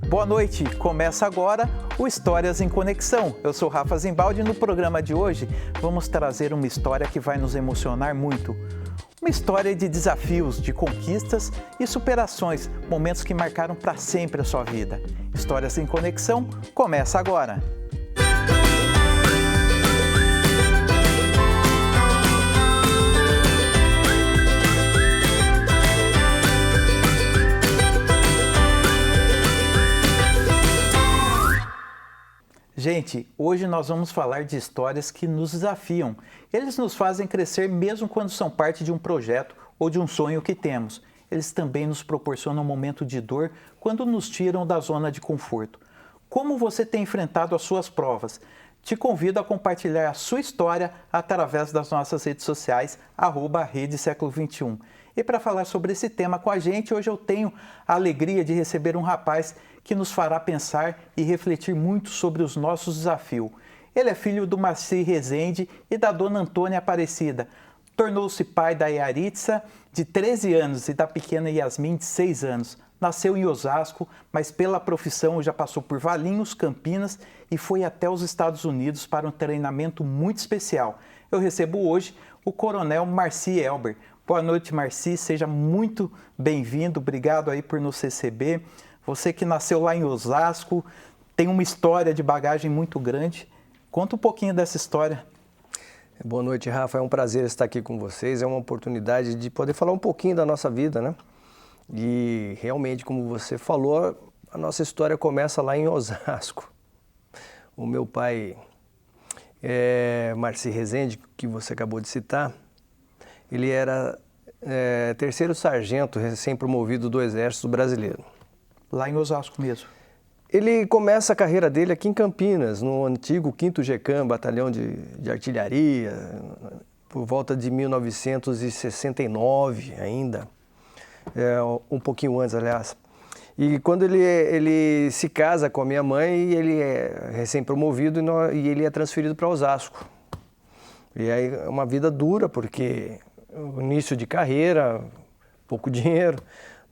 Boa noite, começa agora o Histórias em Conexão. Eu sou Rafa Zimbaldi e no programa de hoje vamos trazer uma história que vai nos emocionar muito. Uma história de desafios, de conquistas e superações, momentos que marcaram para sempre a sua vida. Histórias em Conexão começa agora. Gente, hoje nós vamos falar de histórias que nos desafiam. Eles nos fazem crescer mesmo quando são parte de um projeto ou de um sonho que temos. Eles também nos proporcionam um momento de dor quando nos tiram da zona de conforto. Como você tem enfrentado as suas provas? Te convido a compartilhar a sua história através das nossas redes sociais, @Rede Século XXI. E para falar sobre esse tema com a gente, hoje eu tenho a alegria de receber um rapaz que nos fará pensar e refletir muito sobre os nossos desafios. Ele é filho do Marci Rezende e da dona Antônia Aparecida. Tornou-se pai da Yaritza, de 13 anos, e da pequena Yasmin, de 6 anos. Nasceu em Osasco, mas pela profissão já passou por Valinhos, Campinas e foi até os Estados Unidos para um treinamento muito especial. Eu recebo hoje o coronel Marci Elber. Boa noite, Marci, seja muito bem-vindo, obrigado aí por nos receber. Você que nasceu lá em Osasco, tem uma história de bagagem muito grande. Conta um pouquinho dessa história. Boa noite, Rafa. É um prazer estar aqui com vocês. É uma oportunidade de poder falar um pouquinho da nossa vida, né? E realmente, como você falou, a nossa história começa lá em Osasco. O meu pai, Marci Rezende, que você acabou de citar, ele era terceiro sargento recém-promovido do Exército Brasileiro. Lá em Osasco mesmo? Ele começa a carreira dele aqui em Campinas, no antigo 5º GECAM, Batalhão de Artilharia, por volta de 1969 ainda, um pouquinho antes, aliás. E quando ele se casa com a minha mãe, ele é recém-promovido e ele é transferido para Osasco. E aí é uma vida dura, porque o início de carreira, pouco dinheiro.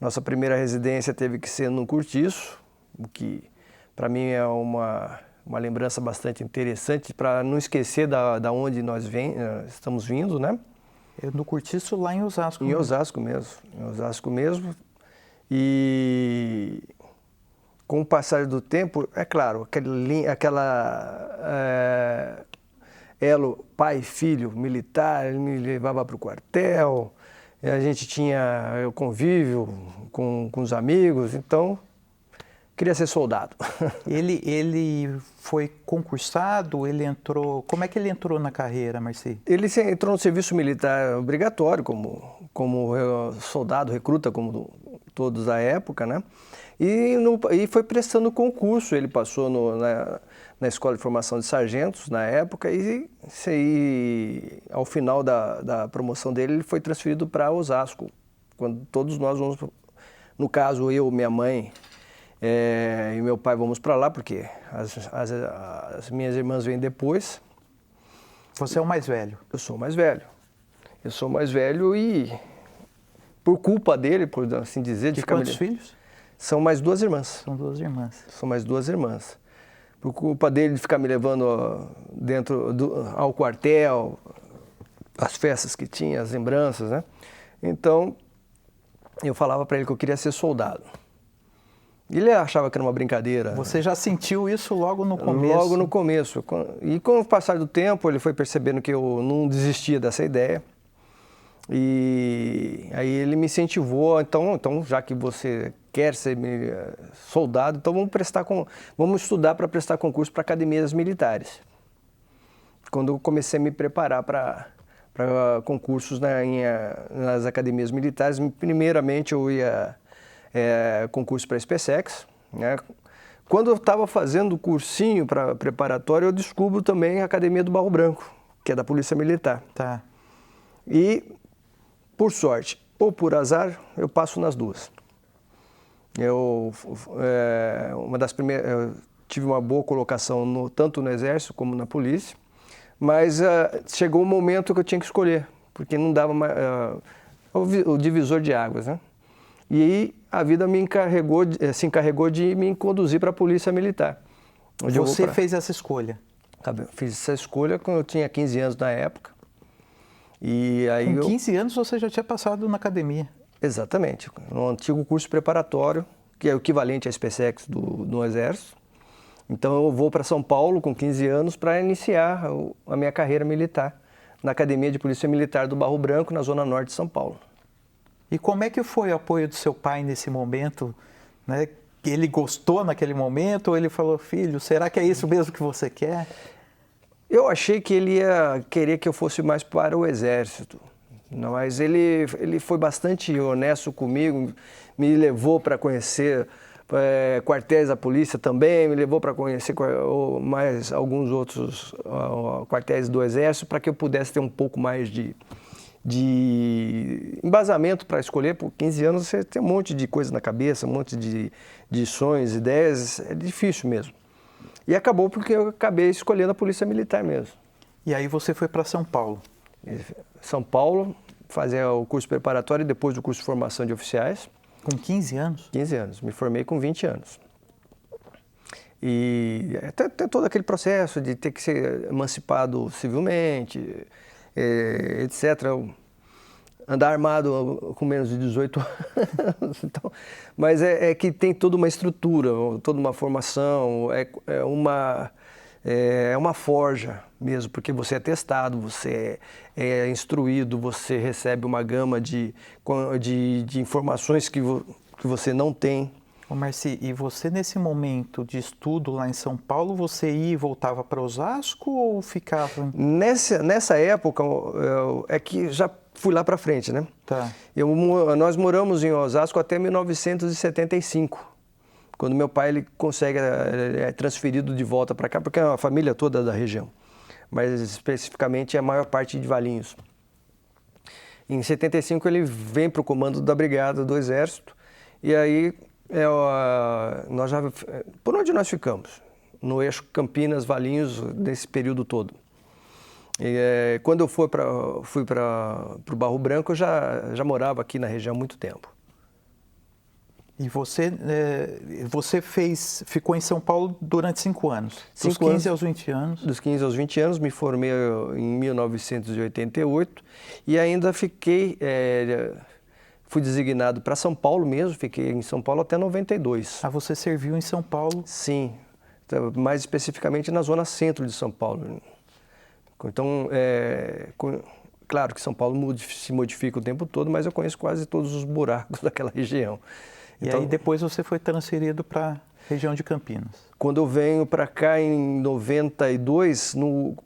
Nossa primeira residência teve que ser no Cortiço, o que para mim é uma lembrança bastante interessante, para não esquecer da onde nós estamos vindo, né? No Cortiço, lá em Osasco. Em Osasco mesmo. E com o passar do tempo, é claro, elo pai e filho militar, ele me levava para o quartel, a gente tinha o convívio com os amigos, então queria ser soldado. Ele foi concursado, ele entrou... Como é que ele entrou na carreira, Marci? Ele entrou no serviço militar obrigatório, como soldado, recruta, como todos da época, né? E foi prestando concurso, ele passou na Escola de Formação de Sargentos, na época, e ao final da promoção dele, ele foi transferido para Osasco, quando todos nós vamos, no caso eu, minha mãe e meu pai vamos para lá, porque as minhas irmãs vêm depois. Você é o mais velho? Eu sou o mais velho e por culpa dele, por assim dizer... De quantos filhos? São mais 2 irmãs. São 2 irmãs. São mais 2 irmãs. Por culpa dele de ficar me levando ao quartel, as festas que tinha, as lembranças, né? Então, eu falava para ele que eu queria ser soldado. Ele achava que era uma brincadeira. Você já sentiu isso logo no começo? Logo no começo. E com o passar do tempo, ele foi percebendo que eu não desistia dessa ideia. E aí ele me incentivou, então já que você quer ser soldado, então vamos estudar para prestar concurso para academias militares. Quando eu comecei a me preparar para concursos nas academias militares, primeiramente eu ia concurso para a SpaceX, né? Quando eu estava fazendo o cursinho preparatório, eu descubro também a Academia do Barro Branco, que é da Polícia Militar. Tá. E, por sorte ou por azar, eu passo nas duas. Eu tive uma boa colocação tanto no Exército como na Polícia, mas chegou um momento que eu tinha que escolher, porque não dava mais o divisor de águas, né? E aí a vida se encarregou de me conduzir para a Polícia Militar. Você fez essa escolha? Fiz essa escolha quando eu tinha 15 anos na época. E aí Com 15 anos você já tinha passado na academia? Exatamente, no antigo curso preparatório, que é o equivalente à SpaceX do Exército. Então eu vou para São Paulo com 15 anos para iniciar a minha carreira militar na Academia de Polícia Militar do Barro Branco, na Zona Norte de São Paulo. E como é que foi o apoio do seu pai nesse momento, né? Ele gostou naquele momento ou ele falou, filho, será que é isso mesmo que você quer? Eu achei que ele ia querer que eu fosse mais para o Exército, mas ele foi bastante honesto comigo, me levou para conhecer quartéis da polícia também, me levou para conhecer mais alguns outros quartéis do Exército para que eu pudesse ter um pouco mais de embasamento para escolher. Por 15 anos você tem um monte de coisa na cabeça, um monte de sonhos, ideias, é difícil mesmo. E acabou porque eu acabei escolhendo a Polícia Militar mesmo. E aí você foi para São Paulo? São Paulo, fazer o curso preparatório e depois o curso de formação de oficiais. Com 15 anos? 15 anos, me formei com 20 anos. E até todo aquele processo de ter que ser emancipado civilmente, etc. Andar armado com menos de 18 anos. Então, mas é que tem toda uma estrutura, toda uma formação, é uma forja mesmo, porque você é testado, você é instruído, você recebe uma gama de informações que você não tem. Ô Marci, e você nesse momento de estudo lá em São Paulo, você ia e voltava para Osasco ou ficava? Nessa época, é que já fui lá para frente, né? Tá. Nós moramos em Osasco até 1975, quando meu pai ele consegue é transferido de volta para cá, porque é a família toda da região, mas especificamente a maior parte de Valinhos. Em 75 ele vem para o comando da Brigada do Exército e aí nós já, por onde nós ficamos? No eixo Campinas-Valinhos, nesse período todo. E, quando eu fui para o Barro Branco, eu já morava aqui na região há muito tempo. E você ficou em São Paulo durante 5 anos? Dos 15 aos 20 anos? Dos 15 aos 20 anos, me formei em 1988 e ainda fui designado para São Paulo mesmo, fiquei em São Paulo até 92. Ah, você serviu em São Paulo? Sim, mais especificamente na zona centro de São Paulo. Então, claro que São Paulo se modifica o tempo todo, mas eu conheço quase todos os buracos daquela região. Então, e aí depois você foi transferido para a região de Campinas? Quando eu venho para cá em 92,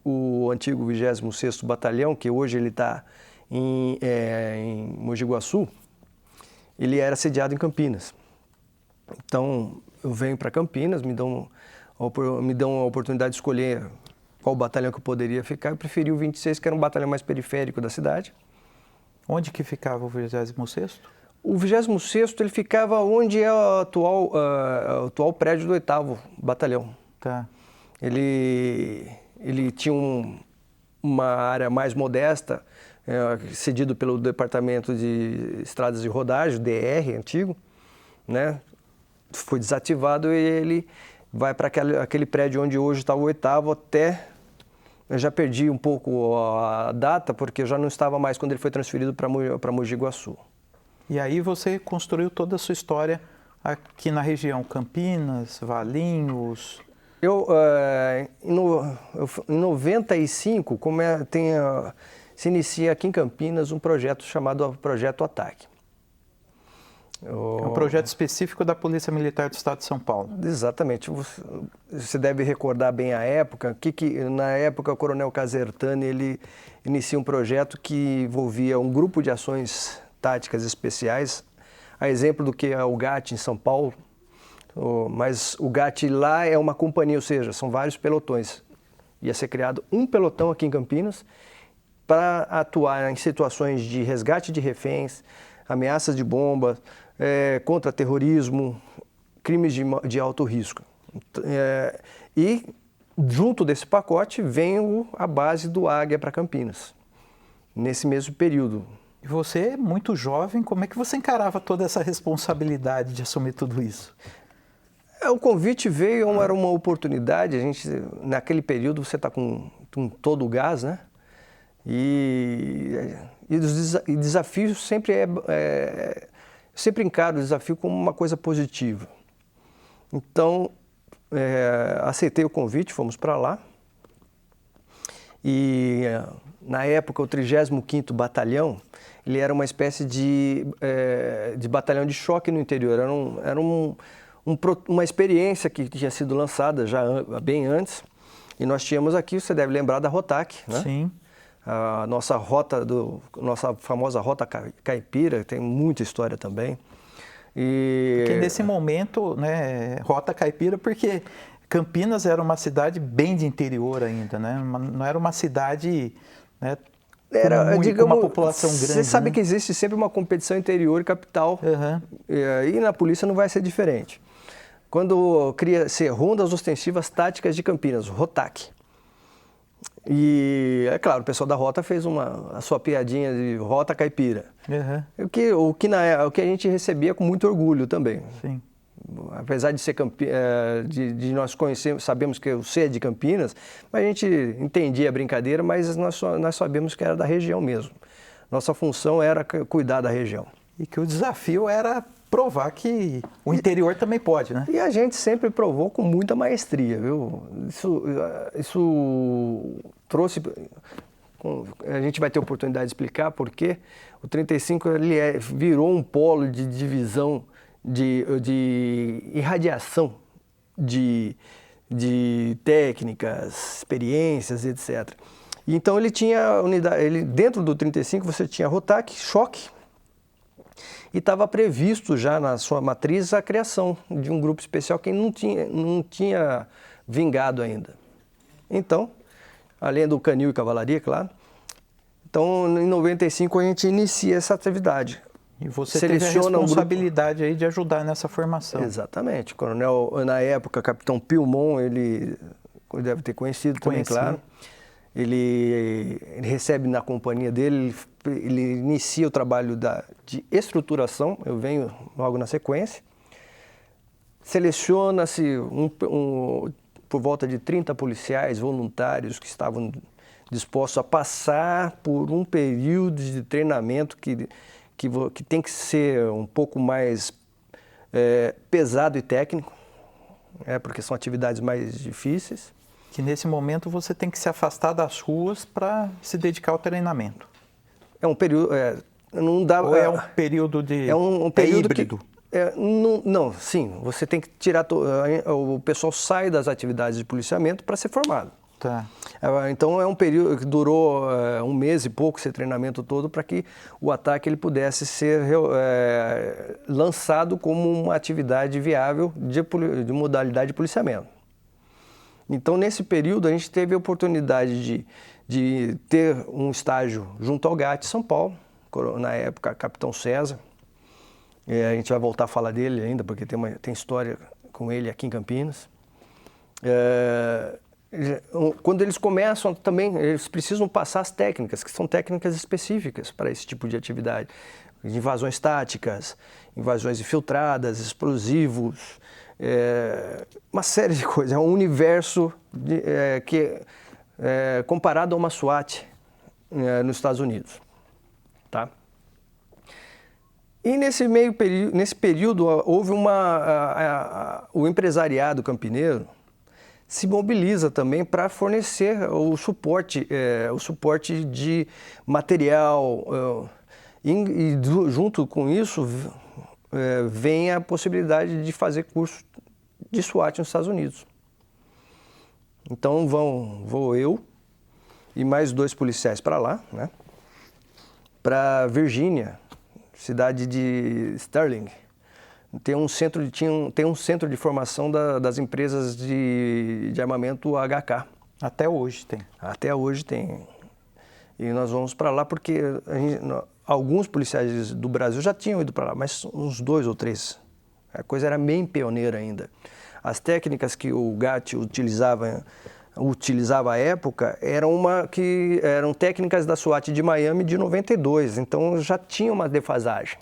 o antigo 26º Batalhão, que hoje ele está em Mogi Guaçu, ele era sediado em Campinas. Então, eu venho para Campinas, me dão a oportunidade de escolher qual batalhão que eu poderia ficar. Eu preferi o 26, que era um batalhão mais periférico da cidade. Onde que ficava o 26º? O 26º ele ficava onde é o atual prédio do 8º Batalhão. Tá. Ele tinha uma área mais modesta, cedido pelo Departamento de Estradas de Rodagem, DR, antigo, né? Foi desativado e ele vai para aquele prédio onde hoje está o 8º até... Eu já perdi um pouco a data, porque eu já não estava mais quando ele foi transferido para Mogi Guaçu. E aí você construiu toda a sua história aqui na região, Campinas, Valinhos... Em 95, se inicia aqui em Campinas um projeto chamado Projeto Ataque. É um projeto específico da Polícia Militar do Estado de São Paulo. Exatamente. Você deve recordar bem a época, na época o Coronel Casertani ele inicia um projeto que envolvia um grupo de ações táticas especiais, a exemplo do que é o GAT em São Paulo, mas o GAT lá é uma companhia, ou seja, são vários pelotões. Ia ser criado um pelotão aqui em Campinas para atuar em situações de resgate de reféns, ameaças de bomba, contra terrorismo, crimes de alto risco. E junto desse pacote vem a base do Águia para Campinas, nesse mesmo período. E você, muito jovem, como é que você encarava toda essa responsabilidade de assumir tudo isso? O convite veio, era uma oportunidade, a gente, naquele período você está com todo o gás, né? E desafios sempre sempre encaro o desafio como uma coisa positiva. Então, aceitei o convite, fomos para lá. E, na época, o 35º Batalhão, ele era uma espécie de batalhão de choque no interior. Era uma experiência que tinha sido lançada já bem antes. E nós tínhamos aqui, você deve lembrar da Rotac, né? Sim. A nossa famosa Rota Caipira, tem muita história também. Porque nesse momento, né, Rota Caipira, porque Campinas era uma cidade bem de interior ainda, né? Não era uma cidade, né, com uma população grande. Você sabe, né? que existe sempre uma competição interior e capital. Uhum. E na polícia não vai ser diferente. Quando cria-se Rondas Ostensivas Táticas de Campinas, Rotac. E, é claro, o pessoal da Rota fez a sua piadinha de Rota Caipira. Uhum. O que a gente recebia com muito orgulho também. Sim. Apesar de ser de nós conhecermos, sabemos que o C é de Campinas, mas a gente entendia a brincadeira, mas nós sabemos que era da região mesmo. Nossa função era cuidar da região. E que o desafio era provar que o interior também pode, né? E a gente sempre provou com muita maestria, viu? Isso trouxe... A gente vai ter oportunidade de explicar por quê. O 35 virou um polo de divisão, de irradiação de técnicas, experiências, etc. Então ele tinha unidade, dentro do 35 você tinha Rotac, choque, e estava previsto já na sua matriz a criação de um grupo especial que não tinha vingado ainda. Então, além do canil e cavalaria, claro. Então, em 95 a gente inicia essa atividade. E você teve a responsabilidade aí de ajudar nessa formação. Exatamente. O coronel, na época, capitão Pilmon, ele deve ter conhecido também, claro. Ele recebe na companhia dele, ele inicia o trabalho de estruturação, eu venho logo na sequência. Seleciona-se por volta de 30 policiais voluntários que estavam dispostos a passar por um período de treinamento que tem que ser um pouco mais pesado e técnico, porque são atividades mais difíceis. Que nesse momento você tem que se afastar das ruas para se dedicar ao treinamento. É um período... não dá, ou é um período de... É um período híbrido? Sim. Você tem que tirar... O pessoal sai das atividades de policiamento para ser formado. Tá. Então é um período que durou 1 mês e pouco, esse treinamento todo, para que o ataque ele pudesse ser lançado como uma atividade viável de modalidade de policiamento. Então, nesse período, a gente teve a oportunidade de ter um estágio junto ao GAT São Paulo, na época, Capitão César. A gente vai voltar a falar dele ainda, porque tem história com ele aqui em Campinas. Quando eles começam também, eles precisam passar as técnicas, que são técnicas específicas para esse tipo de atividade. Invasões táticas, invasões infiltradas, explosivos, uma série de coisas. É um universo comparado a uma SWAT nos Estados Unidos. Tá? E nesse período houve o empresariado campineiro se mobiliza também para fornecer o suporte de material e junto com isso vem a possibilidade de fazer curso de SWAT nos Estados Unidos. Então vou eu e mais 2 policiais para lá, né? Para Virgínia, cidade de Sterling. Tem um centro de formação das empresas de armamento HK. Até hoje tem. Até hoje tem. E nós vamos para lá porque alguns policiais do Brasil já tinham ido para lá, mas uns 2 ou 3. A coisa era bem pioneira ainda. As técnicas que o GAT utilizava utilizava à época eram técnicas da SWAT de Miami de 92, então já tinha uma defasagem.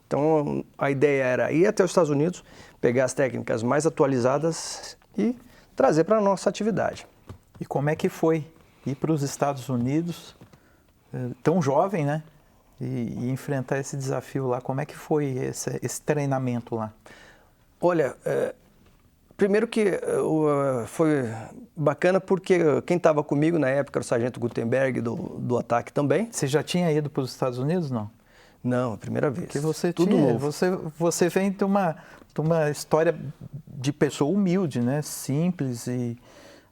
Então a ideia era ir até os Estados Unidos, pegar as técnicas mais atualizadas e trazer para a nossa atividade. E como é que foi ir para os Estados Unidos, tão jovem, né? E enfrentar esse desafio lá? Como é que foi esse treinamento lá? Olha, primeiro que foi bacana porque quem estava comigo na época era o Sargento Gutenberg do ataque também. Você já tinha ido para os Estados Unidos, não? Não, primeira vez. Porque você Tudo novo. Você vem de uma história de pessoa humilde, né? Simples, e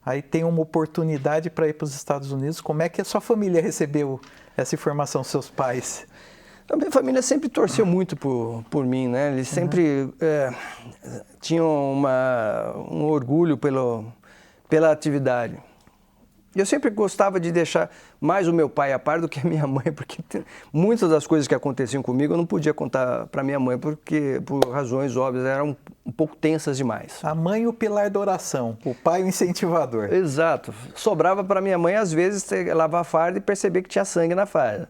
aí tem uma oportunidade para ir para os Estados Unidos. Como é que a sua família recebeu essa informação, seus pais? A minha família sempre torceu muito por mim, né? Eles sempre tinham um orgulho pela atividade. E eu sempre gostava de deixar mais o meu pai a par do que a minha mãe, porque muitas das coisas que aconteciam comigo eu não podia contar para minha mãe, porque por razões óbvias eram um pouco tensas demais. A mãe o pilar da oração, o pai o incentivador. Exato. Sobrava para minha mãe, às vezes, lavar a farda e perceber que tinha sangue na farda.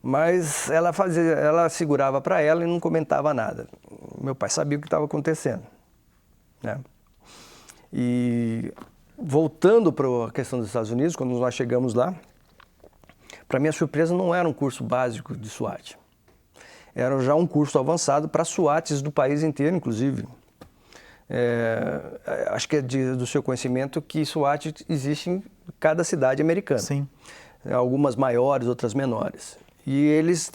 Mas ela segurava para ela e não comentava nada. Meu pai sabia o que estava acontecendo, né? E voltando para a questão dos Estados Unidos, quando nós chegamos lá, para minha surpresa não era um curso básico de SWAT. Era já um curso avançado para SWATs do país inteiro, inclusive. Acho que é do seu conhecimento que SWAT existe em cada cidade americana. Sim. Algumas maiores, outras menores. E eles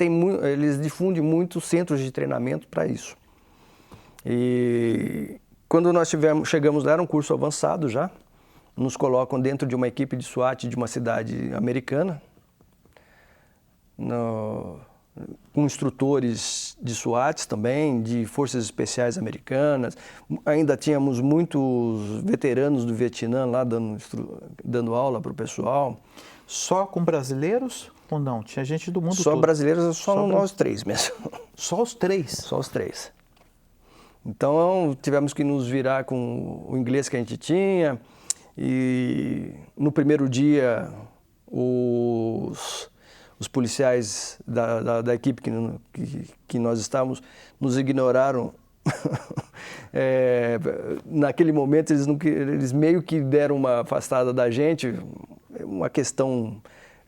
difundem muitos centros de treinamento para isso. E quando nós chegamos lá, era um curso avançado já. Nos colocam dentro de uma equipe de SWAT de uma cidade americana, com instrutores de SWATs também, de forças especiais americanas. Ainda tínhamos muitos veteranos do Vietnã lá dando aula para o pessoal. Só com brasileiros ou não? Tinha gente do mundo todo? Só brasileiros, só nós três mesmo. Só os três? Só os três. Então tivemos que nos virar com o inglês que a gente tinha. E no primeiro dia, os policiais da equipe que nós estávamos nos ignoraram. Naquele momento, eles meio que deram uma afastada da gente, uma questão...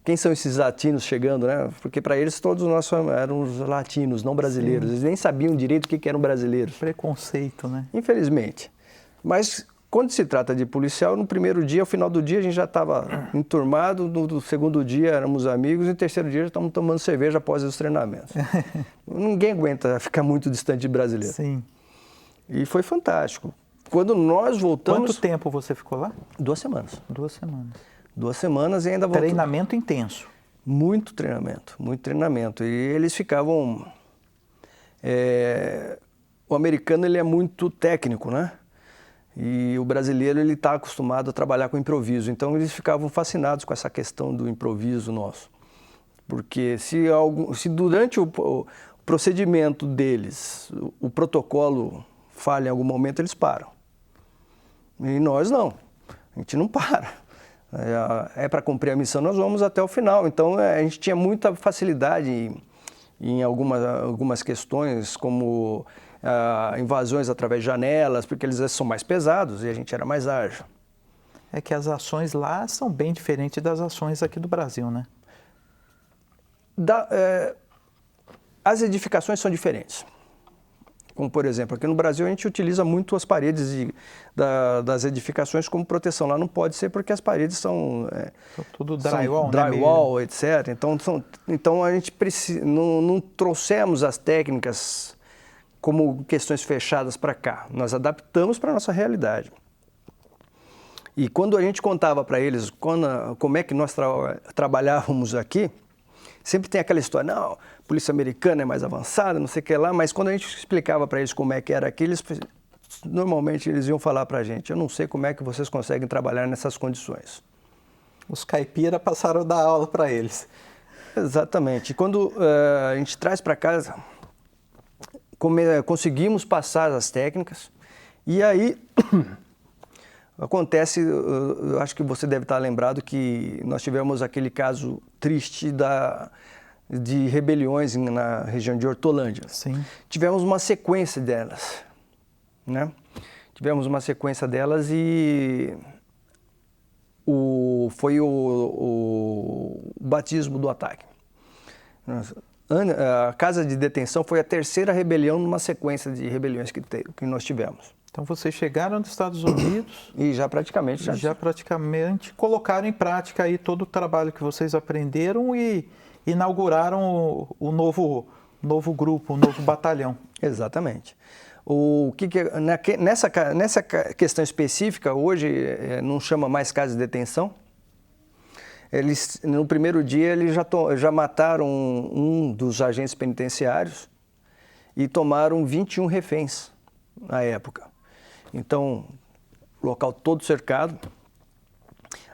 Quem são esses latinos chegando, né? Porque para eles todos nós éramos latinos, não brasileiros. Sim. Eles nem sabiam direito o que eram brasileiros. Preconceito, né? Infelizmente. Mas... Quando se trata de policial, no primeiro dia, ao final do dia, a gente já estava enturmado, no segundo dia éramos amigos, e no terceiro dia já estávamos tomando cerveja após os treinamentos. Ninguém aguenta ficar muito distante de brasileiro. Sim. E foi fantástico. Quando nós voltamos... Quanto tempo você ficou lá? 2 semanas. 2 semanas. 2 semanas e ainda voltamos. Treinamento intenso. Muito treinamento, muito treinamento. E eles ficavam... O americano, ele é muito técnico, né? E o brasileiro, ele está acostumado a trabalhar com improviso. Então, eles ficavam fascinados com essa questão do improviso nosso. Porque se durante o procedimento deles, o protocolo falha em algum momento, eles param. E nós não. A gente não para. Para cumprir a missão, nós vamos até o final. Então, a gente tinha muita facilidade em algumas questões, como... invasões através de janelas, porque eles são mais pesados e a gente era mais ágil. É que as ações lá são bem diferentes das ações aqui do Brasil, né? As edificações são diferentes. Como, por exemplo, aqui no Brasil a gente utiliza muito as paredes das edificações como proteção. Lá não pode ser porque as paredes são... tudo drywall, drywall, né? Etc. Então a gente não trouxemos as técnicas como questões fechadas para cá. Nós adaptamos para a nossa realidade. E quando a gente contava para eles como é que nós trabalhávamos aqui, sempre tem aquela história, não, a polícia americana é mais avançada, não sei o que lá, mas quando a gente explicava para eles como é que era aqui, normalmente eles iam falar para a gente, eu não sei como é que vocês conseguem trabalhar nessas condições. Os caipira passaram a dar aula para eles. Exatamente. E quando a gente traz para casa... conseguimos passar as técnicas e aí Acontece, eu acho que você deve estar lembrado que nós tivemos aquele caso triste de rebeliões na região de Hortolândia. Sim. Tivemos uma sequência delas, né? Tivemos uma sequência delas e foi o batismo do ataque. A casa de detenção foi a terceira rebelião numa sequência de rebeliões que nós tivemos. Então vocês chegaram dos Estados Unidos e já praticamente colocaram em prática aí todo o trabalho que vocês aprenderam e inauguraram o novo grupo, o novo batalhão. Exatamente. Nessa questão específica, hoje não chama mais casa de detenção. Eles, no primeiro dia, eles já mataram um dos agentes penitenciários e tomaram 21 reféns na época. Então, local todo cercado.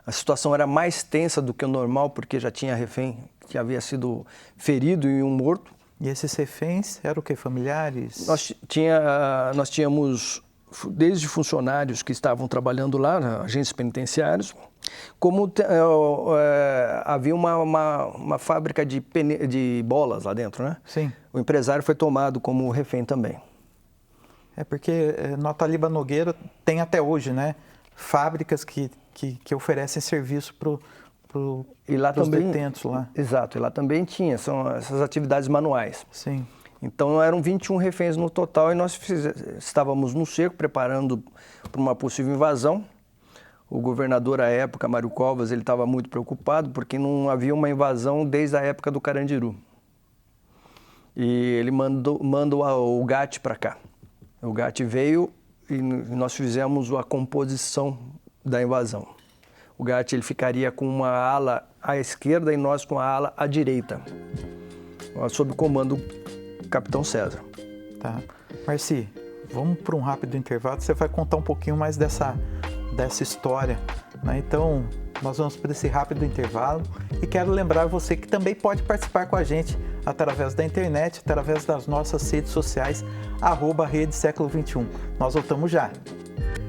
A situação era mais tensa do que o normal, porque já tinha refém que havia sido ferido e um morto. E esses reféns eram o quê? Familiares? Nós tínhamos desde funcionários que estavam trabalhando lá, agentes penitenciários, como havia uma fábrica de bolas lá dentro, né? Sim. O empresário foi tomado como refém também. É porque na Taliba Nogueira tem até hoje, né? Fábricas que oferecem serviço para os detentos lá. Exato, e lá também tinha, são essas atividades manuais. Sim. Então eram 21 reféns no total e nós estávamos no cerco preparando para uma possível invasão. O governador à época, Mário Covas, ele estava muito preocupado porque não havia uma invasão desde a época do Carandiru. E ele mandou o GAT para cá. O GAT veio e nós fizemos a composição da invasão. O GAT ele ficaria com uma ala à esquerda e nós com a ala à direita, sob o comando do Capitão César. Tá. Marci, vamos para um rápido intervalo, você vai contar um pouquinho mais dessa história, né? Então, nós vamos para esse rápido intervalo e quero lembrar você que também pode participar com a gente através da internet, através das nossas redes sociais, @Rede Século XXI. Nós voltamos já.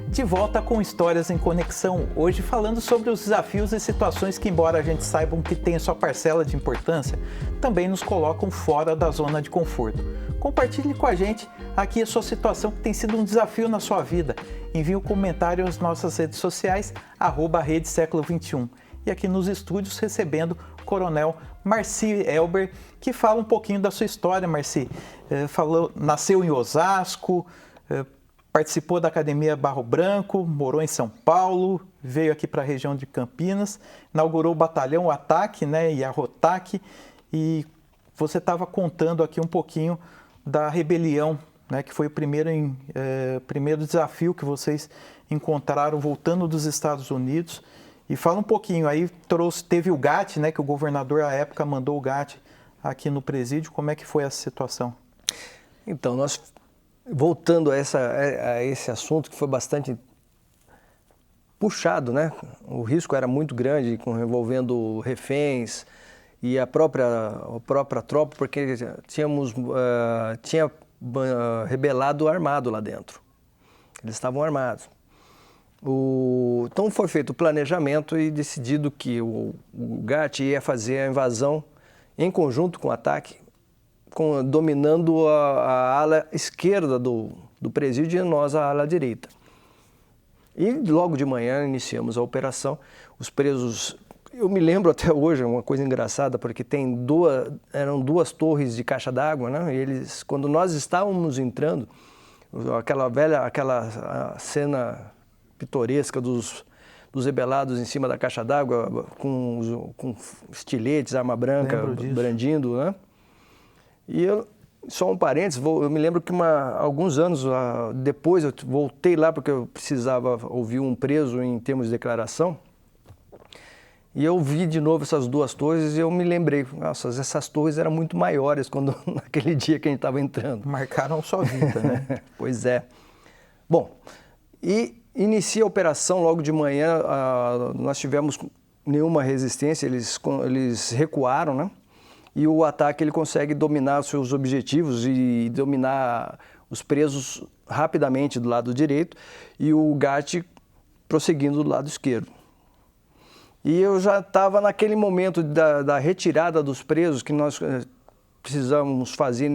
De volta com Histórias em Conexão, hoje falando sobre os desafios e situações que, embora a gente saiba que tem sua parcela de importância, também nos colocam fora da zona de conforto. Compartilhe com a gente aqui a sua situação que tem sido um desafio na sua vida. Envie um comentário às nossas redes sociais, @Rede Século XXI. E aqui nos estúdios recebendo o Coronel Marci Elber, que fala um pouquinho da sua história, Marci. Nasceu em Osasco, participou da Academia Barro Branco, morou em São Paulo, veio aqui para a região de Campinas, inaugurou o batalhão, o Ataque, né, e a Rotac, e você estava contando aqui um pouquinho da rebelião, né, que foi o primeiro desafio que vocês encontraram voltando dos Estados Unidos. E fala um pouquinho, aí teve o GAT, né, que o governador à época mandou o GAT aqui no presídio, como é que foi essa situação? Então, voltando a esse assunto que foi bastante puxado, né? O risco era muito grande, envolvendo reféns e a própria tropa, porque tinha rebelado armado lá dentro. Eles estavam armados. Então foi feito o planejamento e decidido que o GAT ia fazer a invasão em conjunto com o Ataque, dominando a ala esquerda do presídio e nós a ala direita. E logo de manhã iniciamos a operação. Os presos, eu me lembro até hoje, é uma coisa engraçada, porque eram duas torres de caixa d'água, né? E eles, quando nós estávamos entrando, aquela cena pitoresca dos rebelados em cima da caixa d'água, com estiletes, arma branca, brandindo, né? E só um parênteses, eu me lembro que alguns anos depois eu voltei lá porque eu precisava ouvir um preso em termos de declaração. E eu vi de novo essas duas torres e eu me lembrei, nossa, essas torres eram muito maiores naquele dia que a gente estava entrando. Marcaram sua vida, né? Pois é. Bom, e inicia a operação logo de manhã, nós tivemos nenhuma resistência, eles recuaram, né? E o Ataque ele consegue dominar os seus objetivos e dominar os presos rapidamente do lado direito. E o GAT prosseguindo do lado esquerdo. E eu já estava naquele momento da retirada dos presos que nós precisamos fazer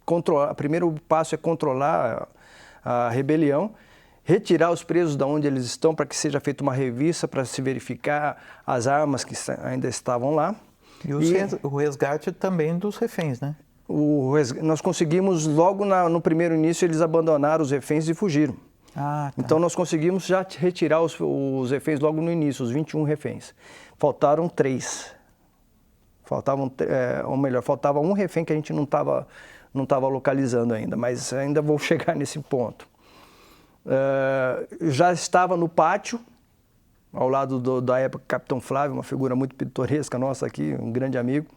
controlar. O primeiro passo é controlar a rebelião, retirar os presos de onde eles estão para que seja feita uma revista para se verificar as armas que ainda estavam lá. E o resgate também dos reféns, né? Nós conseguimos, logo no primeiro início, eles abandonaram os reféns e fugiram. Ah, tá. Então nós conseguimos já retirar os reféns logo no início, os 21 reféns. Faltaram 3. Faltava um refém que a gente não estava localizando ainda, mas ainda vou chegar nesse ponto. Já estava no pátio, ao lado da época Capitão Flávio, uma figura muito pitoresca nossa aqui, um grande amigo,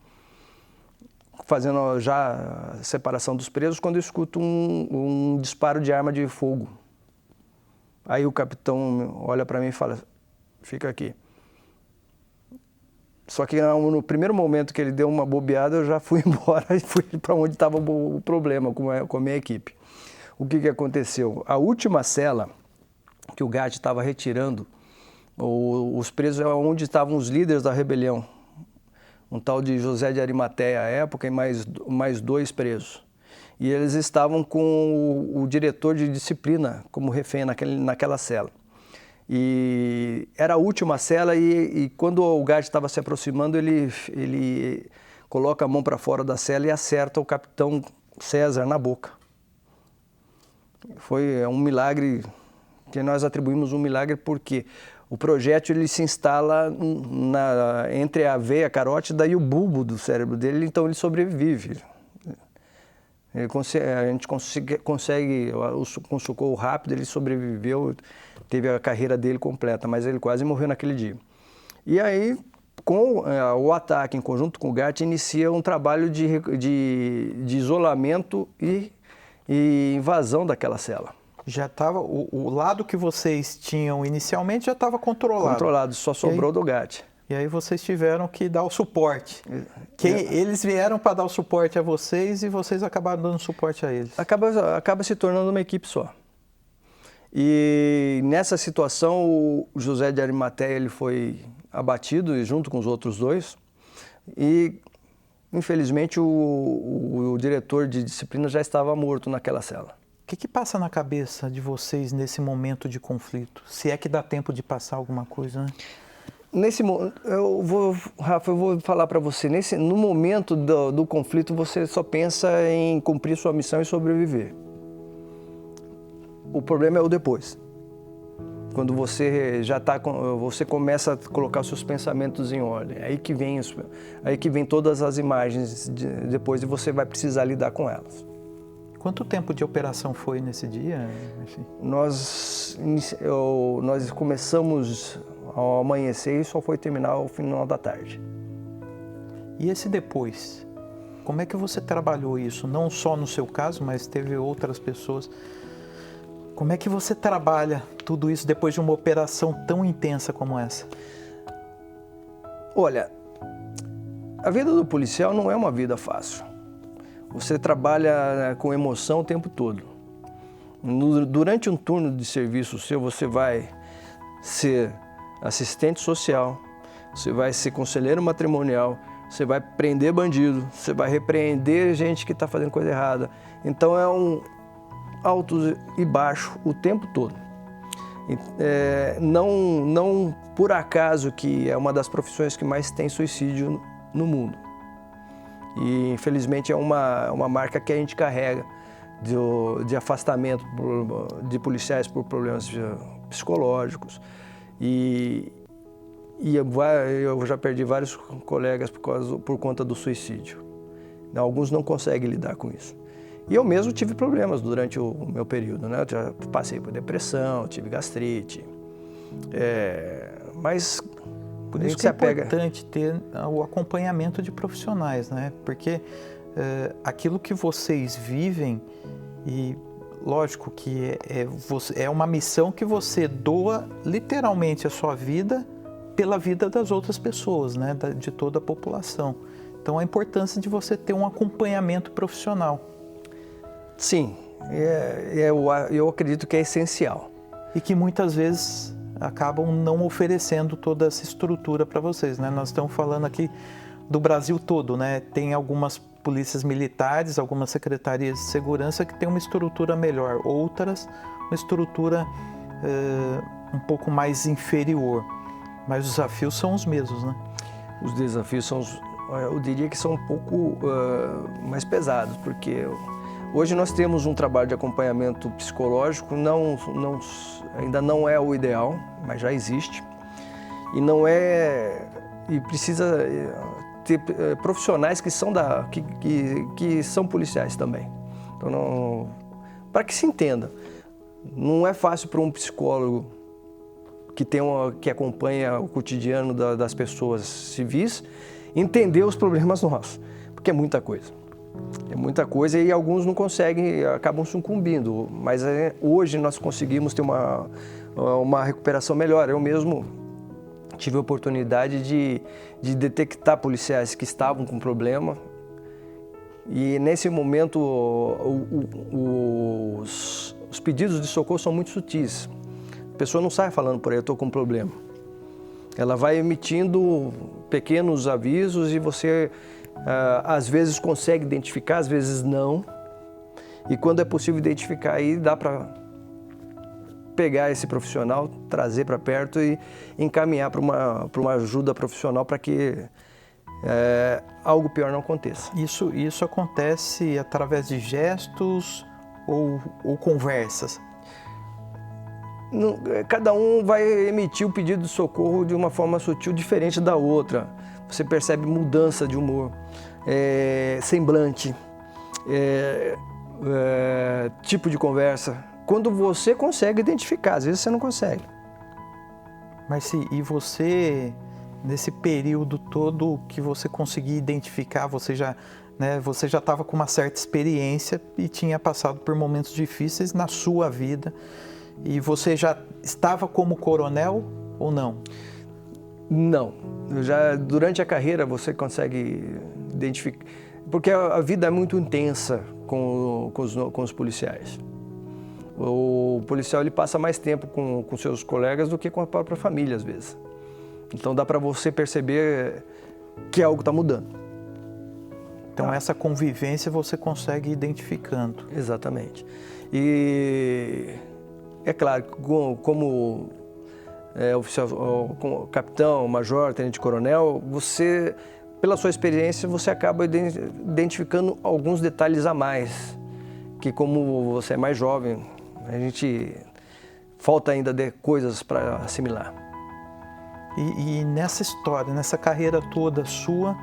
fazendo já a separação dos presos, quando eu escuto um disparo de arma de fogo. Aí o capitão olha para mim e fala, fica aqui. Só que no primeiro momento que ele deu uma bobeada, eu já fui embora e fui para onde estava o problema com a minha equipe. O que aconteceu? A última cela que o GAT estava retirando, os presos é onde estavam os líderes da rebelião. Um tal de José de Arimateia à época e mais 2 presos. E eles estavam com o diretor de disciplina como refém naquela cela. E era a última cela e quando o GAT estava se aproximando, ele coloca a mão para fora da cela e acerta o capitão César na boca. Foi um milagre, que nós atribuímos um milagre porque o projétil ele se instala entre a veia carótida e o bulbo do cérebro dele, então ele sobrevive. A gente consegue, com socorro rápido, ele sobreviveu, teve a carreira dele completa, mas ele quase morreu naquele dia. E aí, com o ataque em conjunto com o GAT, inicia um trabalho de isolamento e invasão daquela cela. Já estava, o lado que vocês tinham inicialmente já estava controlado. Controlado, só sobrou do GAT. E aí vocês tiveram que dar o suporte. Eles vieram para dar o suporte a vocês e vocês acabaram dando suporte a eles. Acaba se tornando uma equipe só. E nessa situação, o José de Arimateia ele foi abatido junto com os outros 2. E, infelizmente, o diretor de disciplina já estava morto naquela cela. O que passa na cabeça de vocês nesse momento de conflito? Se é que dá tempo de passar alguma coisa, né? Rafa, eu vou falar para você, no momento do conflito você só pensa em cumprir sua missão e sobreviver. O problema é o depois. Quando você você começa a colocar seus pensamentos em ordem, aí que vem todas as imagens depois e você vai precisar lidar com elas. Quanto tempo de operação foi nesse dia? Nós começamos ao amanhecer e só foi terminar ao final da tarde. E esse depois? Como é que você trabalhou isso? Não só no seu caso, mas teve outras pessoas. Como é que você trabalha tudo isso depois de uma operação tão intensa como essa? Olha, a vida do policial não é uma vida fácil. Você trabalha com emoção o tempo todo. Durante um turno de serviço seu, você vai ser assistente social, você vai ser conselheiro matrimonial, você vai prender bandido, você vai repreender gente que está fazendo coisa errada. Então é um alto e baixo o tempo todo. Não por acaso que é uma das profissões que mais tem suicídio no mundo. E infelizmente é uma marca que a gente carrega de afastamento de policiais por problemas psicológicos. E eu já perdi vários colegas por conta do suicídio. Alguns não conseguem lidar com isso. E eu mesmo tive problemas durante o meu período, né? Eu já passei por depressão, tive gastrite. Mas por isso que é importante ter o acompanhamento de profissionais, né? Porque aquilo que vocês vivem, e lógico que é uma missão que você doa literalmente a sua vida pela vida das outras pessoas, né? De toda a população. Então a importância de você ter um acompanhamento profissional. Sim, eu acredito que é essencial. E que muitas vezes acabam não oferecendo toda essa estrutura para vocês, né? Nós estamos falando aqui do Brasil todo, né? Tem algumas polícias militares, algumas secretarias de segurança que têm uma estrutura melhor, outras uma estrutura um pouco mais inferior, mas os desafios são os mesmos, né? Os desafios são, eu diria que são um pouco mais pesados, porque hoje nós temos um trabalho de acompanhamento psicológico, ainda não é o ideal, mas já existe, e precisa ter profissionais que são que são policiais também. Então, para que se entenda, não é fácil para um psicólogo que acompanha o cotidiano das pessoas civis entender os problemas nossos, porque é muita coisa. É muita coisa e alguns não conseguem, acabam sucumbindo, mas hoje nós conseguimos ter uma recuperação melhor. Eu mesmo tive a oportunidade de detectar policiais que estavam com problema e nesse momento os pedidos de socorro são muito sutis. A pessoa não sai falando por aí, eu estou com um problema. Ela vai emitindo pequenos avisos e você às vezes consegue identificar, às vezes não. E quando é possível identificar, aí dá para pegar esse profissional, trazer para perto e encaminhar para uma ajuda profissional para que algo pior não aconteça. Isso acontece através de gestos ou conversas? Cada um vai emitir o pedido de socorro de uma forma sutil diferente da outra. Você percebe mudança de humor, semblante, tipo de conversa. Quando você consegue identificar, às vezes você não consegue. Mas e você, nesse período todo que você conseguia identificar, você já estava com uma certa experiência e tinha passado por momentos difíceis na sua vida. E você já estava como coronel ou não? Não. Durante a carreira você consegue identificar, porque a vida é muito intensa com os policiais. O policial ele passa mais tempo com seus colegas do que com a própria família, às vezes. Então dá para você perceber que algo está mudando. Então essa convivência você consegue ir identificando. Exatamente. E é claro, como oficial, como capitão, major, tenente-coronel, você, pela sua experiência, você acaba identificando alguns detalhes a mais, que como você é mais jovem, a gente falta ainda de coisas para assimilar. E nessa história, nessa carreira toda sua,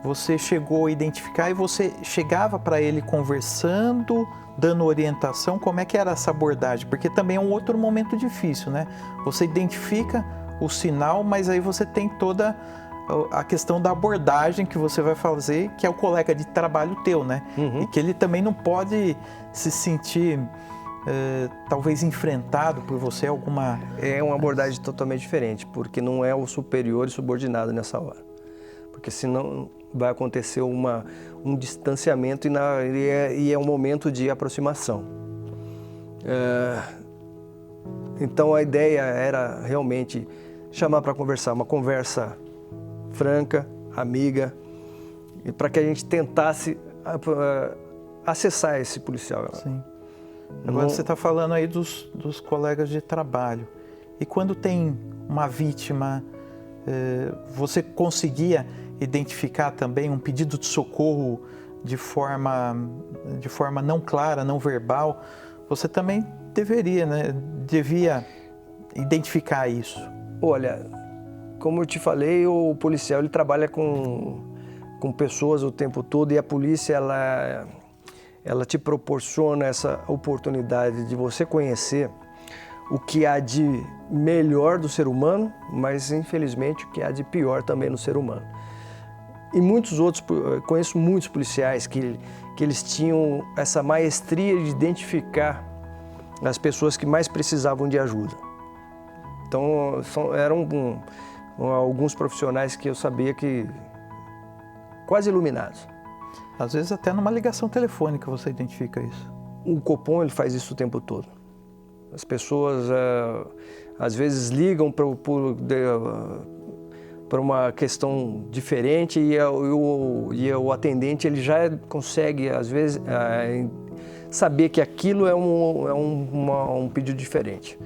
você chegou a identificar e você chegava para ele conversando, dando orientação, como é que era essa abordagem? Porque também é um outro momento difícil, né? Você identifica o sinal, mas aí você tem toda a questão da abordagem que você vai fazer, que é o colega de trabalho teu, né? Uhum. E que ele também não pode se sentir, talvez, enfrentado por você alguma... É uma abordagem totalmente diferente, porque não é o superior e subordinado nessa hora. Porque senão vai acontecer um distanciamento e é um momento de aproximação. Então a ideia era realmente chamar para conversar, uma conversa franca, amiga, e para que a gente tentasse acessar esse policial. Sim. Agora você está falando aí dos colegas de trabalho. E quando tem uma vítima, você conseguia identificar também um pedido de socorro de forma não clara, não verbal? Você também devia identificar isso. Olha, como eu te falei, o policial ele trabalha com pessoas o tempo todo e a polícia ela te proporciona essa oportunidade de você conhecer o que há de melhor do ser humano, mas infelizmente o que há de pior também no ser humano. E muitos outros, conheço muitos policiais que eles tinham essa maestria de identificar as pessoas que mais precisavam de ajuda. Então eram alguns profissionais que eu sabia que quase iluminados. Às vezes até numa ligação telefônica você identifica isso. O Copom ele faz isso o tempo todo. As pessoas, às vezes ligam para uma questão diferente e o atendente ele já consegue, às vezes, saber que aquilo é um pedido diferente.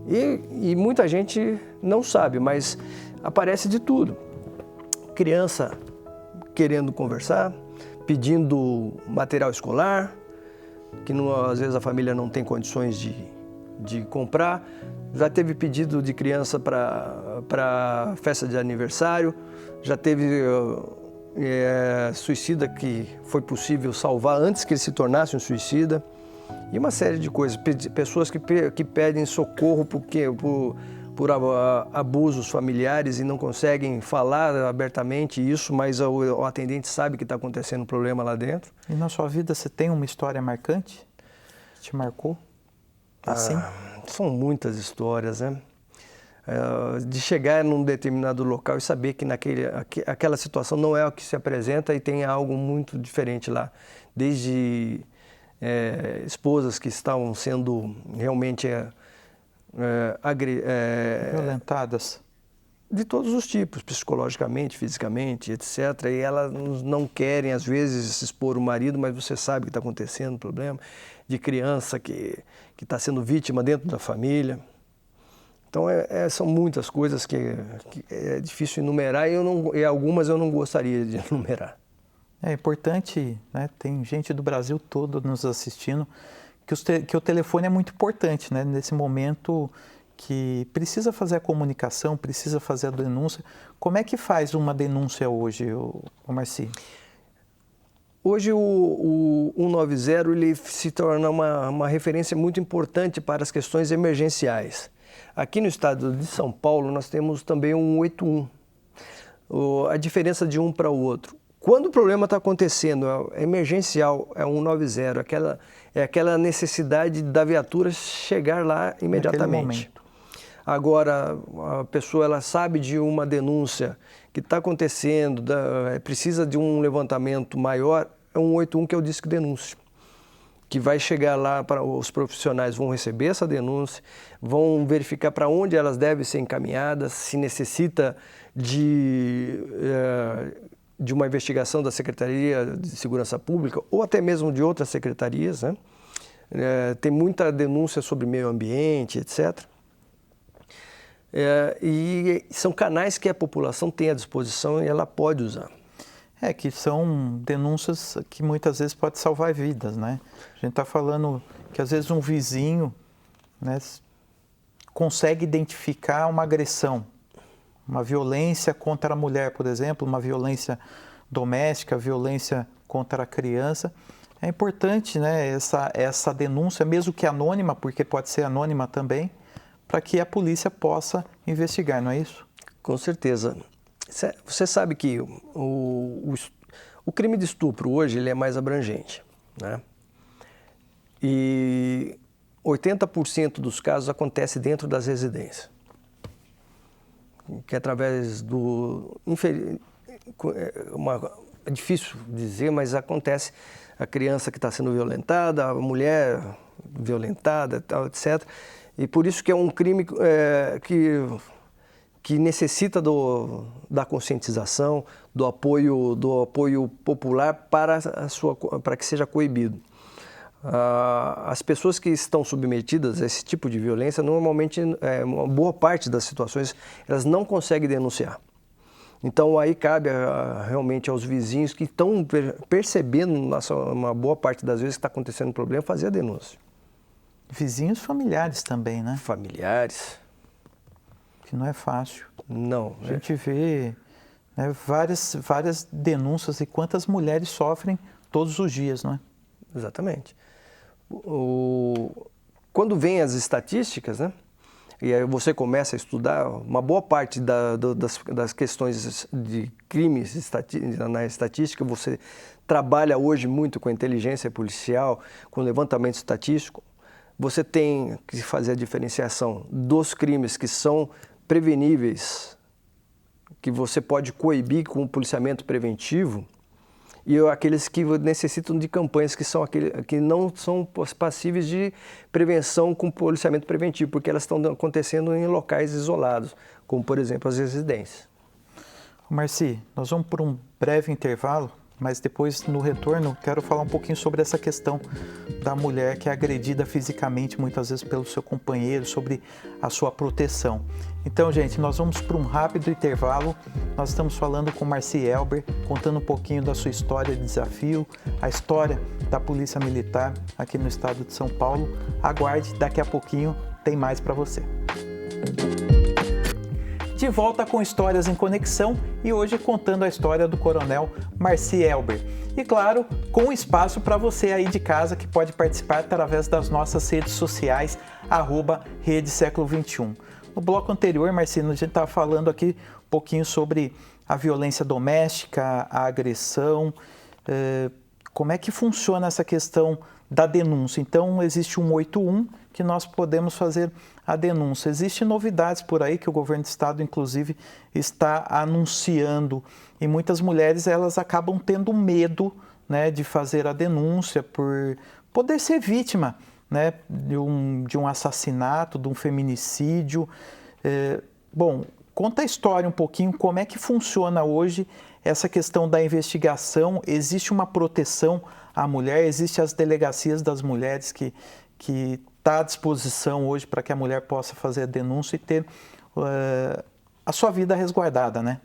E muita gente não sabe, mas aparece de tudo. Criança querendo conversar, pedindo material escolar, que às vezes a família não tem condições de comprar. Já teve pedido de criança para festa de aniversário, já teve suicida que foi possível salvar antes que ele se tornasse um suicida. E uma série de coisas, pessoas que pedem socorro por abusos familiares e não conseguem falar abertamente isso, mas o atendente sabe que está acontecendo um problema lá dentro. E na sua vida você tem uma história marcante que te marcou? Assim? São muitas histórias, né? De chegar num determinado local e saber que aquela situação não é o que se apresenta e tem algo muito diferente lá. Desde esposas que estavam sendo realmente violentadas. De todos os tipos, psicologicamente, fisicamente, etc. E elas não querem, às vezes, expor o marido, mas você sabe que está acontecendo um problema. De criança que está sendo vítima dentro da família. Então, são muitas coisas que é difícil enumerar e algumas eu não gostaria de enumerar. É importante, né? Tem gente do Brasil todo nos assistindo, que o telefone é muito importante, né? Nesse momento que precisa fazer a comunicação, precisa fazer a denúncia. Como é que faz uma denúncia hoje, Marci? Hoje o 190 ele se torna uma referência muito importante para as questões emergenciais. Aqui no estado de São Paulo nós temos também o 181. A diferença de um para o outro. Quando o problema está acontecendo, é emergencial, é 190, aquela necessidade da viatura chegar lá imediatamente. Agora, a pessoa ela sabe de uma denúncia que está acontecendo, precisa de um levantamento maior, é 181 que é o Disque Denúncia, que vai chegar lá, para os profissionais vão receber essa denúncia, vão verificar para onde elas devem ser encaminhadas, se necessita de uma investigação da Secretaria de Segurança Pública ou até mesmo de outras secretarias, né? Tem muita denúncia sobre meio ambiente, etc. E são canais que a população tem à disposição e ela pode usar. Que são denúncias que muitas vezes podem salvar vidas, né? A gente está falando que às vezes um vizinho, né, consegue identificar uma agressão, uma violência contra a mulher, por exemplo, uma violência doméstica, violência contra a criança. É importante, né, essa denúncia, mesmo que anônima, porque pode ser anônima também, para que a polícia possa investigar, não é isso? Com certeza. Você sabe que o crime de estupro hoje ele é mais abrangente, né? E 80% dos casos acontece dentro das residências. Que através é difícil dizer, mas acontece a criança que está sendo violentada, a mulher violentada, tal, etc. E por isso que é um crime que necessita da conscientização, do apoio popular para que seja coibido. As pessoas que estão submetidas a esse tipo de violência, normalmente, uma boa parte das situações, elas não conseguem denunciar. Então, aí cabe realmente aos vizinhos que estão percebendo, uma boa parte das vezes que está acontecendo um problema, fazer a denúncia. Vizinhos familiares também, né? Familiares. Que não é fácil. Não. A gente vê, né, várias denúncias e quantas mulheres sofrem todos os dias, não é? Exatamente. Quando vem as estatísticas, né, e aí você começa a estudar, uma boa parte das questões de crimes na estatística, você trabalha hoje muito com a inteligência policial, com levantamento estatístico, você tem que fazer a diferenciação dos crimes que são preveníveis, que você pode coibir com o policiamento preventivo, e aqueles que necessitam de campanhas que não são passíveis de prevenção com policiamento preventivo, porque elas estão acontecendo em locais isolados, como, por exemplo, as residências. Marci, nós vamos por um breve intervalo, mas depois, no retorno, quero falar um pouquinho sobre essa questão da mulher que é agredida fisicamente, muitas vezes pelo seu companheiro, sobre a sua proteção. Então, gente, nós vamos para um rápido intervalo. Nós estamos falando com Marci Elber, contando um pouquinho da sua história de desafio, a história da Polícia Militar aqui no estado de São Paulo. Aguarde, daqui a pouquinho tem mais para você. De volta com Histórias em Conexão e hoje contando a história do coronel Marci Elber. E claro, com espaço para você aí de casa que pode participar através das nossas redes sociais, @Rede Século XXI. No bloco anterior, Marci, a gente estava falando aqui um pouquinho sobre a violência doméstica, a agressão, como é que funciona essa questão da denúncia. Então, existe um 181 que nós podemos fazer a denúncia. Existem novidades por aí que o governo do estado, inclusive, está anunciando. E muitas mulheres, elas acabam tendo medo, né, de fazer a denúncia por poder ser vítima, né, de um assassinato, de um feminicídio. Bom, conta a história um pouquinho, como é que funciona hoje essa questão da investigação. Existe uma proteção à mulher, existem as delegacias das mulheres que está à disposição hoje para que a mulher possa fazer a denúncia e ter a sua vida resguardada, né?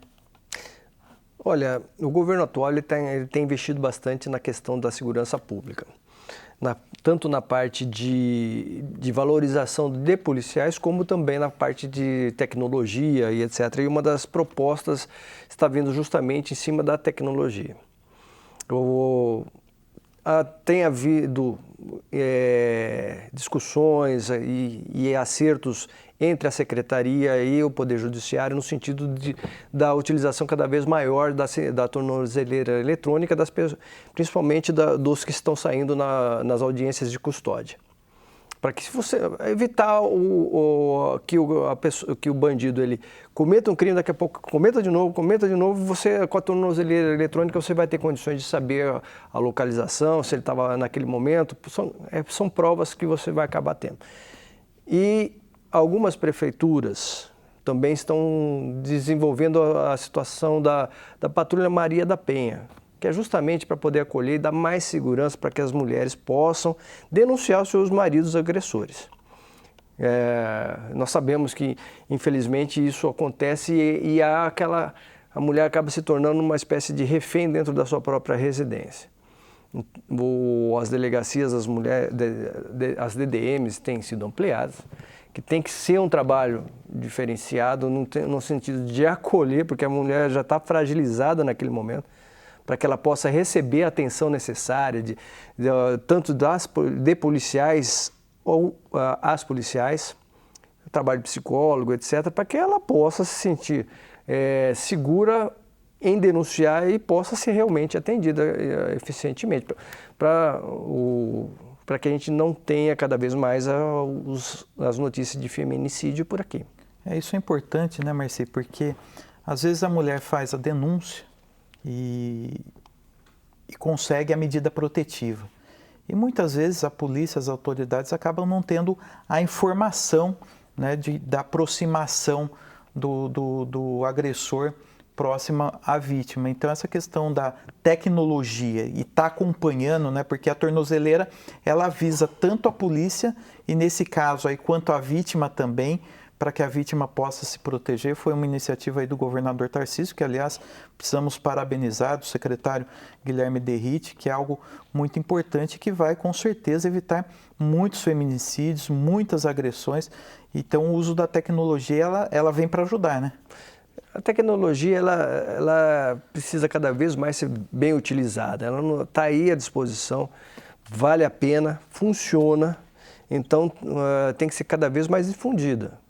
Olha, o governo atual ele tem investido bastante na questão da segurança pública, tanto na parte de valorização de policiais, como também na parte de tecnologia e etc. E uma das propostas está vindo justamente em cima da tecnologia. Tem havido discussões e acertos entre a Secretaria e o Poder Judiciário no sentido da utilização cada vez maior da tornozeleira eletrônica, principalmente dos que estão saindo nas audiências de custódia. Para que você evitar que o bandido ele cometa um crime, daqui a pouco cometa de novo, você com a tornozeleira eletrônica você vai ter condições de saber a localização, se ele estava naquele momento, são provas que você vai acabar tendo. E algumas prefeituras também estão desenvolvendo a situação da Patrulha Maria da Penha, que é justamente para poder acolher e dar mais segurança para que as mulheres possam denunciar os seus maridos agressores. Nós sabemos que, infelizmente, isso acontece e a mulher acaba se tornando uma espécie de refém dentro da sua própria residência. As delegacias, as DDMs têm sido ampliadas, que tem que ser um trabalho diferenciado no sentido de acolher, porque a mulher já está fragilizada naquele momento, para que ela possa receber a atenção necessária, tanto de policiais ou as policiais, trabalho de psicólogo, etc., para que ela possa se sentir segura em denunciar e possa ser realmente atendida eficientemente, para que a gente não tenha cada vez mais as notícias de feminicídio por aqui. Isso é importante, né, Marci? Porque às vezes a mulher faz a denúncia e consegue a medida protetiva. E muitas vezes a polícia, as autoridades acabam não tendo a informação, né, da aproximação do agressor próxima à vítima. Então essa questão da tecnologia e estar acompanhando, né, porque a tornozeleira ela avisa tanto a polícia e nesse caso aí quanto a vítima também, para que a vítima possa se proteger. Foi uma iniciativa aí do governador Tarcísio, que aliás precisamos parabenizar, do secretário Guilherme Derrite, que é algo muito importante que vai com certeza evitar muitos feminicídios, muitas agressões. Então o uso da tecnologia ela vem para ajudar, né? A tecnologia ela precisa cada vez mais ser bem utilizada, ela está aí à disposição, vale a pena, funciona, então tem que ser cada vez mais difundida.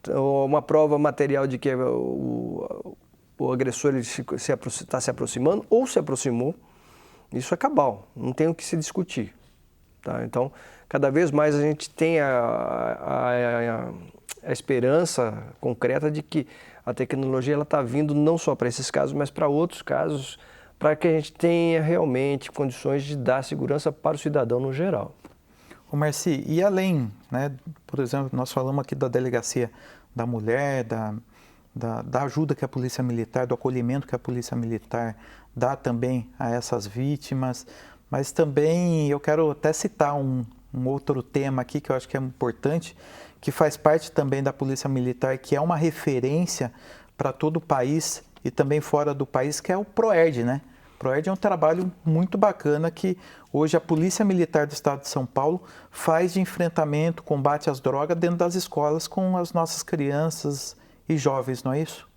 Uma prova material de que o agressor está se aproximando ou se aproximou, isso é cabal, não tem o que se discutir. Tá? Então, cada vez mais a gente tem a esperança concreta de que a tecnologia está vindo não só para esses casos, mas para outros casos, para que a gente tenha realmente condições de dar segurança para o cidadão no geral. Ô Marci, e além, né, por exemplo, nós falamos aqui da delegacia da mulher, da ajuda que a Polícia Militar, do acolhimento que a Polícia Militar dá também a essas vítimas, mas também eu quero até citar um outro tema aqui que eu acho que é importante, que faz parte também da Polícia Militar, que é uma referência para todo o país e também fora do país, que é o PROERD, né? O PROERD é um trabalho muito bacana que hoje a Polícia Militar do Estado de São Paulo faz de enfrentamento, combate às drogas dentro das escolas com as nossas crianças e jovens, não é isso?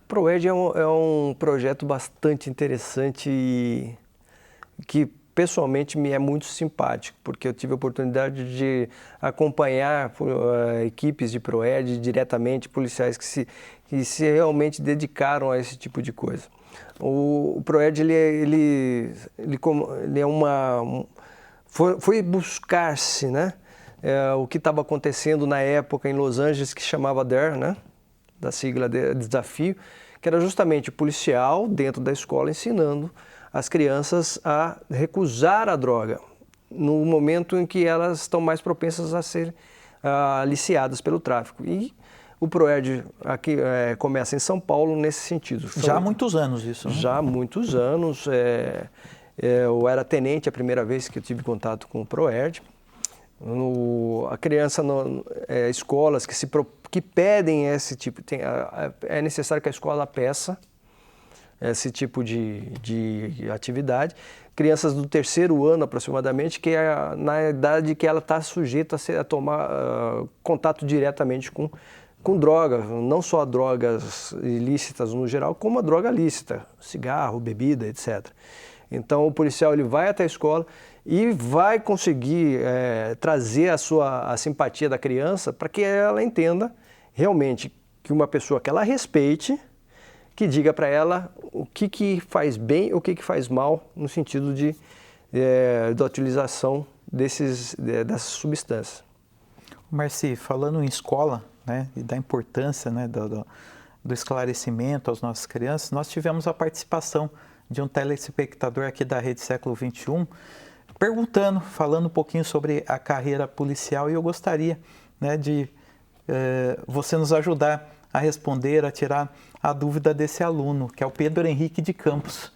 O PROERD é um projeto bastante interessante e que pessoalmente me é muito simpático, porque eu tive a oportunidade de acompanhar equipes de PROERD diretamente, policiais que se realmente dedicaram a esse tipo de coisa. O PROERD foi buscar-se, né, o que estava acontecendo na época em Los Angeles, que chamava DARE, né, da sigla de desafio, que era justamente o policial dentro da escola ensinando as crianças a recusar a droga no momento em que elas estão mais propensas a ser aliciadas pelo tráfico. E o PROERD aqui começa em São Paulo nesse sentido. Já há muitos anos isso, né? Já há muitos anos. Eu era tenente a primeira vez que eu tive contato com o PROERD. A criança, escolas que pedem esse tipo, é necessário que a escola peça esse tipo de atividade. Crianças do 3º ano aproximadamente, que é na idade que ela está sujeita a tomar contato diretamente com drogas, não só drogas ilícitas no geral, como a droga lícita, cigarro, bebida, etc. Então o policial ele vai até a escola e vai conseguir trazer a simpatia da criança para que ela entenda realmente que uma pessoa que ela respeite, que diga para ela o que faz bem e o que faz mal no sentido da utilização dessas substâncias. Marci, falando em escola, né, e da importância, né, do esclarecimento às nossas crianças, nós tivemos a participação de um telespectador aqui da Rede Século XXI, falando um pouquinho sobre a carreira policial, e eu gostaria, né, de você nos ajudar a responder, a tirar a dúvida desse aluno, que é o Pedro Henrique de Campos.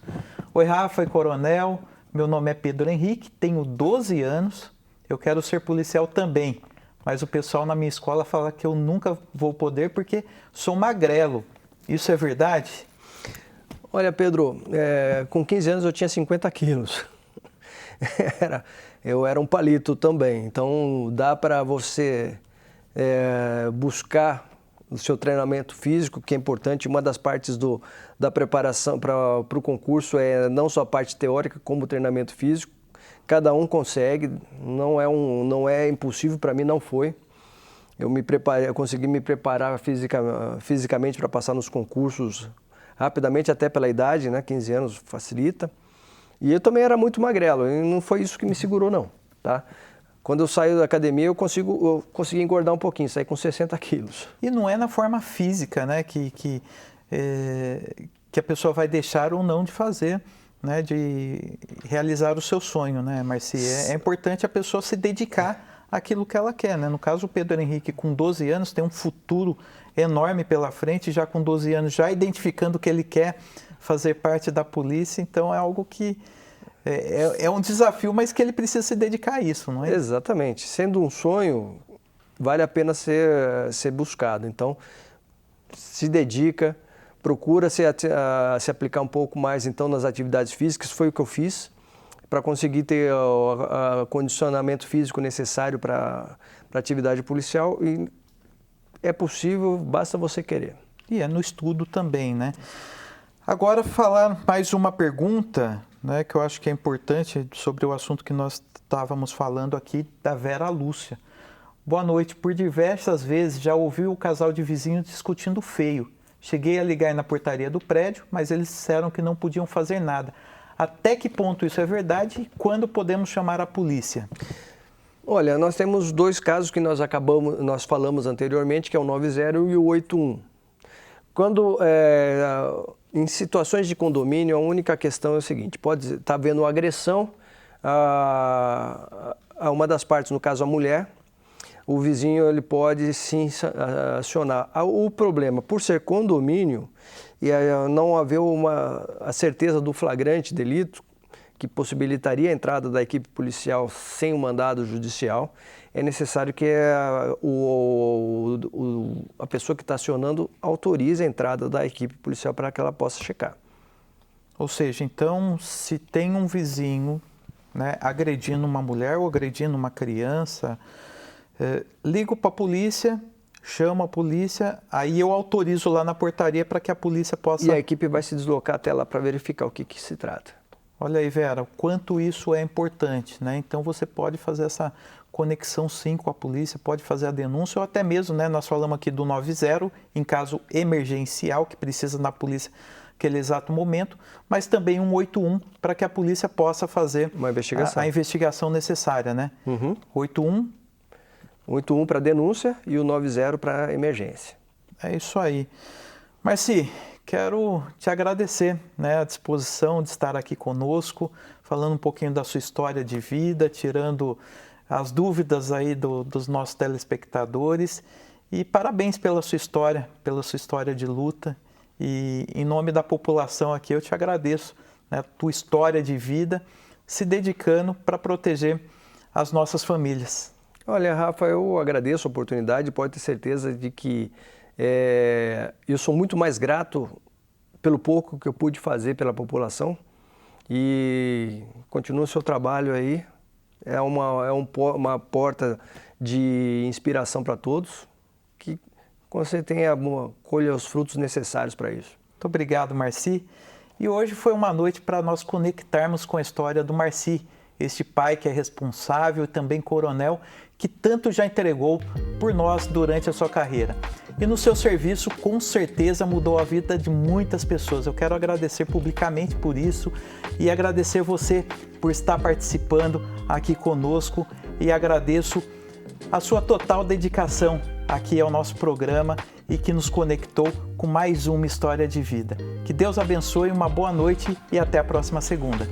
Oi, Rafa e Coronel, meu nome é Pedro Henrique, tenho 12 anos, eu quero ser policial também, mas o pessoal na minha escola fala que eu nunca vou poder porque sou magrelo. Isso é verdade? Olha, Pedro, com 15 anos eu tinha 50 quilos. Eu era um palito também, então dá para você buscar o seu treinamento físico, que é importante. Uma das partes da preparação para o concurso é não só a parte teórica, como o treinamento físico. Cada um consegue, não é impossível, para mim não foi. Eu consegui me preparar fisicamente para passar nos concursos rapidamente, até pela idade, né? 15 anos facilita. E eu também era muito magrelo, e não foi isso que me segurou não, tá? Quando eu saio da academia, eu consegui engordar um pouquinho, sair com 60 quilos. E não é na forma física, né, que a pessoa vai deixar ou não de fazer, né, de realizar o seu sonho, né, Marci? É importante a pessoa se dedicar àquilo que ela quer, né? No caso, o Pedro Henrique, com 12 anos, tem um futuro enorme pela frente, já com 12 anos, já identificando que ele quer fazer parte da polícia, então é algo que é um desafio, mas que ele precisa se dedicar a isso, não é? Exatamente. Sendo um sonho, vale a pena ser buscado. Então, se dedica, procura se aplicar um pouco mais então nas atividades físicas. Foi o que eu fiz para conseguir ter o condicionamento físico necessário para a atividade policial. E é possível, basta você querer. E é no estudo também, né? Agora, falar mais uma pergunta, né, que eu acho que é importante sobre o assunto que nós estávamos falando aqui, da Vera Lúcia. Boa noite. Por diversas vezes já ouvi o casal de vizinhos discutindo feio. Cheguei a ligar na portaria do prédio, mas eles disseram que não podiam fazer nada. Até que ponto isso é verdade e quando podemos chamar a polícia? Olha, nós temos 2 casos que nós falamos anteriormente, que é o 90 e o 81. Quando Em situações de condomínio, a única questão é o seguinte: pode estar havendo uma agressão a uma das partes, no caso a mulher, o vizinho ele pode sim acionar. O problema, por ser condomínio e não haver a certeza do flagrante delito, que possibilitaria a entrada da equipe policial sem o mandado judicial, é necessário que a pessoa que está acionando autorize a entrada da equipe policial para que ela possa checar. Ou seja, então, se tem um vizinho, né, agredindo uma mulher ou agredindo uma criança, ligo para a polícia, chamo a polícia, aí eu autorizo lá na portaria para que a polícia possa... E a equipe vai se deslocar até lá para verificar o que se trata. Olha aí, Vera, o quanto isso é importante, né? Então você pode fazer essa conexão sim com a polícia, pode fazer a denúncia ou até mesmo, né? Nós falamos aqui do 90 em caso emergencial que precisa da polícia naquele exato momento, mas também 181 para que a polícia possa fazer uma investigação. A investigação necessária, né? 181 para denúncia e o 90 para emergência. É isso aí. Marci, quero te agradecer, né, a disposição de estar aqui conosco, falando um pouquinho da sua história de vida, tirando as dúvidas aí dos nossos telespectadores. E parabéns pela sua história de luta. E em nome da população aqui eu te agradeço, né, a tua história de vida, se dedicando para proteger as nossas famílias. Olha, Rafa, eu agradeço a oportunidade, pode ter certeza de que eu sou muito mais grato pelo pouco que eu pude fazer pela população e continua o seu trabalho aí. É uma porta de inspiração para todos, que você colha os frutos necessários para isso. Muito obrigado, Marci. E hoje foi uma noite para nós conectarmos com a história do Marci, este pai que é responsável e também coronel, que tanto já entregou por nós durante a sua carreira. E no seu serviço, com certeza, mudou a vida de muitas pessoas. Eu quero agradecer publicamente por isso e agradecer você por estar participando aqui conosco e agradeço a sua total dedicação aqui ao nosso programa e que nos conectou com mais uma história de vida. Que Deus abençoe, uma boa noite e até a próxima segunda.